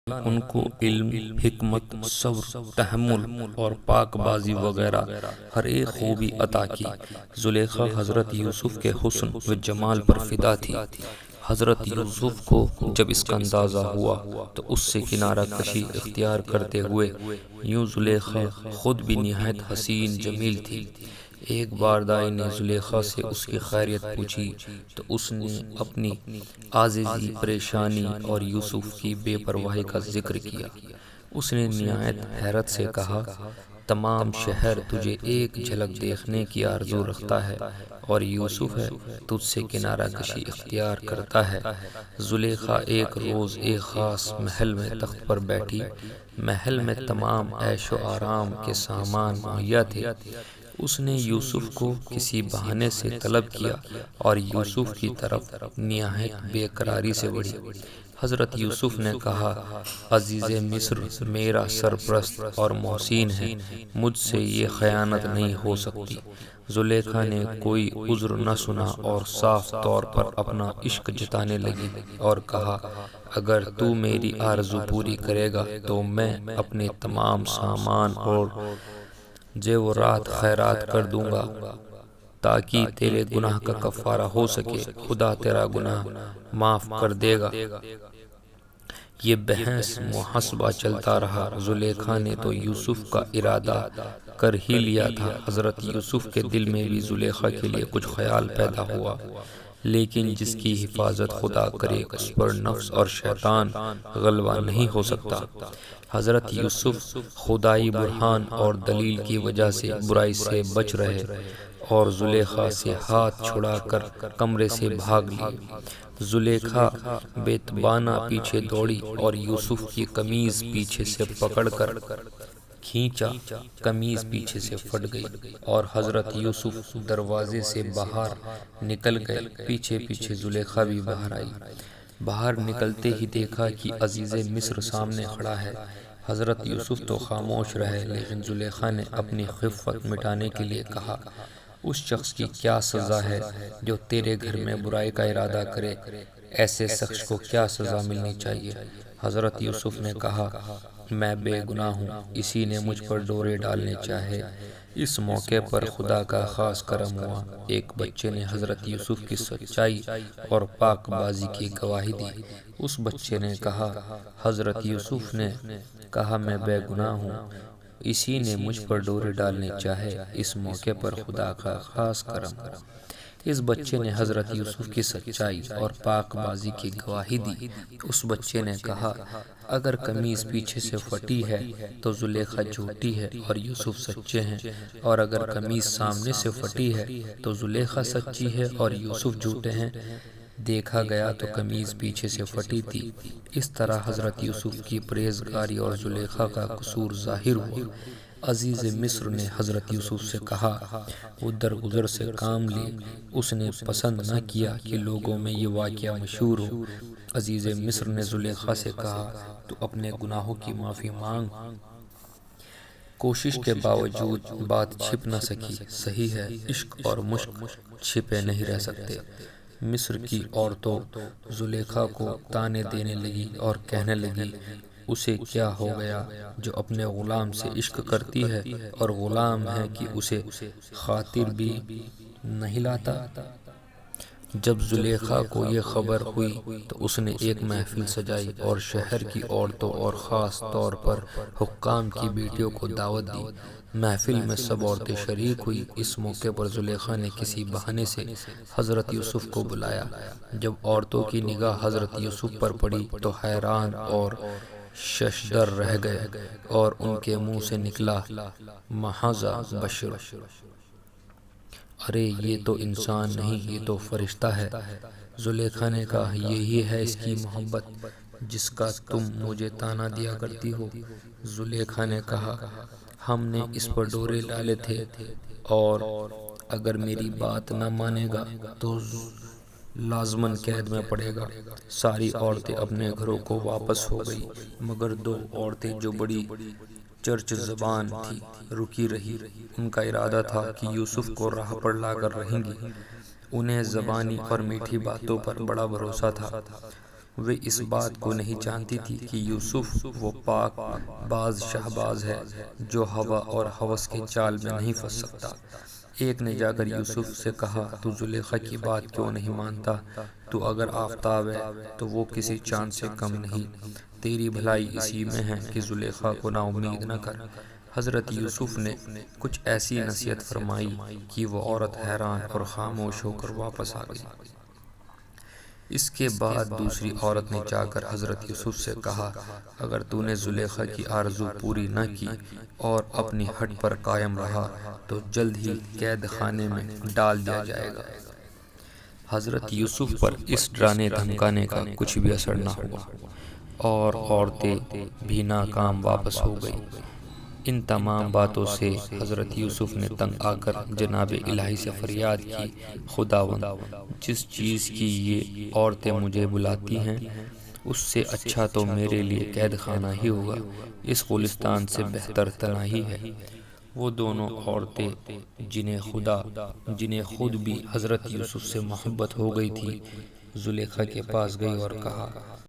ان کو علم، حکمت، صبر، تحمل اور پاک بازی وغیرہ ہر ایک خوبی عطا کی۔ زلیخا حضرت یوسف کے حسن و جمال پر فدا تھی۔ حضرت یوسف کو جب اس کا اندازہ ہوا تو اس سے کنارہ کشی اختیار کرتے ہوئے یوں زلیخا خود بھی نہایت حسین جمیل تھی۔ ایک بار دائی نے زلیخا سے اس کی خیریت پوچھی تو اس نے اپنی عاجزی، پریشانی اور یوسف کی بے پرواہی کا ذکر کیا۔ اس نے نہایت حیرت سے کہا، تمام شہر تجھے ایک جھلک دیکھنے کی آرزو رکھتا ہے اور یوسف ہے تجھ سے کنارہ کشی اختیار کرتا ہے۔ زلیخا ایک روز ایک خاص محل میں تخت پر بیٹھی۔ محل میں تمام عیش و آرام کے سامان مہیا تھے۔ اس نے یوسف کو کسی بہانے سے طلب کیا اور یوسف کی طرف نہایت بے قراری سے بڑھی۔ حضرت یوسف نے کہا، عزیز مصر میرا سرپرست اور محسن ہے، مجھ سے یہ خیانت نہیں ہو سکتی۔ زلیخا نے کوئی عذر نہ سنا اور صاف طور پر اپنا عشق جتانے لگی اور کہا، اگر تو میری آرزو پوری کرے گا تو میں اپنے تمام سامان اور زیورات خیرات کر دوں گا تاکہ تیرے گناہ کا کفارہ ہو سکے، خدا تیرا گناہ معاف کر دے گا۔ یہ بحث محاسبہ چلتا رہا۔ زلیخا نے تو یوسف کا ارادہ کر ہی لیا تھا۔ حضرت یوسف کے دل میں بھی زلیخا کے لیے کچھ خیال پیدا ہوا، لیکن جس کی حفاظت خدا کرے اس پر نفس اور شیطان غلبہ نہیں ہو سکتا۔ حضرت یوسف خدائی برہان اور دلیل کی وجہ سے برائی سے بچ رہے اور زلیخا سے ہاتھ چھڑا کر کمرے سے بھاگ لیے۔ زلیخا بیتبانہ پیچھے دوڑی اور یوسف کی قمیض پیچھے سے پکڑ کر کھینچا۔ قمیض پیچھے سے پھٹ گئی اور حضرت یوسف دروازے سے باہر نکل گئے۔ پیچھے پیچھے زلیخا بھی باہر آئی۔ باہر نکلتے ہی دیکھا کہ عزیز مصر سامنے کھڑا ہے۔ حضرت یوسف تو خاموش رہے، لیکن زلیخا نے اپنی خفت مٹانے کے لیے کہا، اس شخص کی کیا سزا ہے جو تیرے گھر میں برائی کا ارادہ کرے؟ ایسے شخص کو کیا سزا ملنی چاہیے؟ حضرت یوسف نے کہا، میں بے گناہ ہوں، اسی نے مجھ پر ڈورے ڈالنے چاہے۔ اس موقع پر خدا کا خاص کرم ہوا۔ ایک بچے نے حضرت یوسف کی سچائی اور پاک بازی کی گواہی دی۔ اس بچے نے کہا، حضرت یوسف نے کہا میں بے گناہ ہوں، اسی نے مجھ پر ڈورے ڈالنے چاہے۔ اس موقع پر خدا کا خاص کرم ہوا۔ اس بچے نے حضرت یوسف کی سچائی اور پاک بازی کی گواہی دی۔ اس بچے نے کہا، اگر قمیض پیچھے سے پھٹی ہے تو زلیخا جھوٹی ہے اور یوسف سچے ہیں، اور اگر قمیض سامنے سے پھٹی ہے تو زلیخا سچی ہے اور یوسف جھوٹے ہیں۔ دیکھا گیا تو قمیض پیچھے سے پھٹی تھی۔ اس طرح حضرت یوسف کی پرہیزگاری اور زلیخا کا قصور ظاہر ہوا۔ عزیز مصر نے حضرت یوسف سے کہا، وہ درگزر سے کام لے۔ اس نے پسند نہ کیا کہ لوگوں میں یہ واقعہ مشہور ہو۔ عزیز مصر نے زلیخا سے کہا، تو اپنے گناہوں کی معافی مانگ۔ کوشش کے باوجود بات چھپ نہ سکی۔ صحیح ہے، عشق اور مشق چھپے نہیں رہ سکتے۔ مصر کی عورتوں زلیخا کو طعنے دینے لگی اور کہنے لگی، اسے کیا ہو گیا جو اپنے غلام سے عشق کرتی ہے اور غلام ہے کہ اسے خاطر بھی نہیں لاتا۔ جب زلیخا کو یہ خبر ہوئی تو اس نے ایک محفل سجائی اور شہر کی عورتوں اور خاص طور پر حکام کی بیٹیوں کو دعوت دی۔ محفل میں سب عورتیں شریک ہوئی۔ اس موقع پر زلیخا نے کسی بہانے سے حضرت یوسف کو بلایا۔ جب عورتوں کی نگاہ حضرت یوسف پر پڑی تو حیران اور ششدر رہ گئے اور ان کے منہ سے نکلا، مَحَاذَ بشر، ارے یہ تو انسان نہیں، یہ تو فرشتہ ہے۔ زلیخا نے کہا، یہی ہے اس کی محبت جس کا تم مجھے طعنہ دیا کرتی ہو۔ زلیخا نے کہا، ہم نے اس پر ڈورے ڈالے تھے اور اگر میری بات نہ مانے گا تو لازماً قید میں پڑے گا۔ ساری عورتیں اپنے گھروں کو واپس ہو گئی مگر دو عورتیں جو بڑی چرچ زبان تھی رکی رہی۔ ان کا ارادہ تھا کہ یوسف کو راہ پر لا کر رہیں گی۔ انہیں زبانی اور میٹھی باتوں پر بڑا بھروسہ تھا۔ وہ اس بات کو نہیں جانتی تھی کہ یوسف وہ پاک باز شہباز ہے جو ہوا اور ہوس کے جال میں نہیں پھنس سکتا۔ ایک نے جا کر یوسف سے کہا، تو زلیخا کی بات کیوں نہیں مانتا؟ تو اگر آفتاب ہے تو وہ کسی چاند سے کم نہیں۔ تیری بھلائی اسی میں ہے کہ زلیخا کو نا امید نہ کر۔ حضرت یوسف نے کچھ ایسی نصیحت فرمائی کہ وہ عورت حیران اور خاموش ہو کر واپس آ گئی۔ اس کے بعد دوسری عورت نے جا کر حضرت یوسف سے کہا، اگر تو نے زلیخا کی آرزو پوری نہ کی اور اپنی ہٹ پر قائم رہا تو جلد ہی قید خانے میں ڈال دیا جائے گا۔ حضرت یوسف پر اس ڈرانے دھمکانے کا کچھ بھی اثر نہ ہوا اور عورتیں بھی ناکام واپس ہو گئیں۔ ان تمام باتوں سے حضرت یوسف نے تنگ آ کر جناب الہی سے فریاد کی، خداوند، جس چیز کی یہ عورتیں مجھے بلاتی ہیں اس سے اچھا تو میرے لیے قید خانہ ہی ہوگا، اس گلستان سے بہتر تنہائی ہے۔ وہ دونوں عورتیں جنہیں خود بھی حضرت یوسف سے محبت ہو گئی تھی، زلیخا کے پاس گئی اور کہا،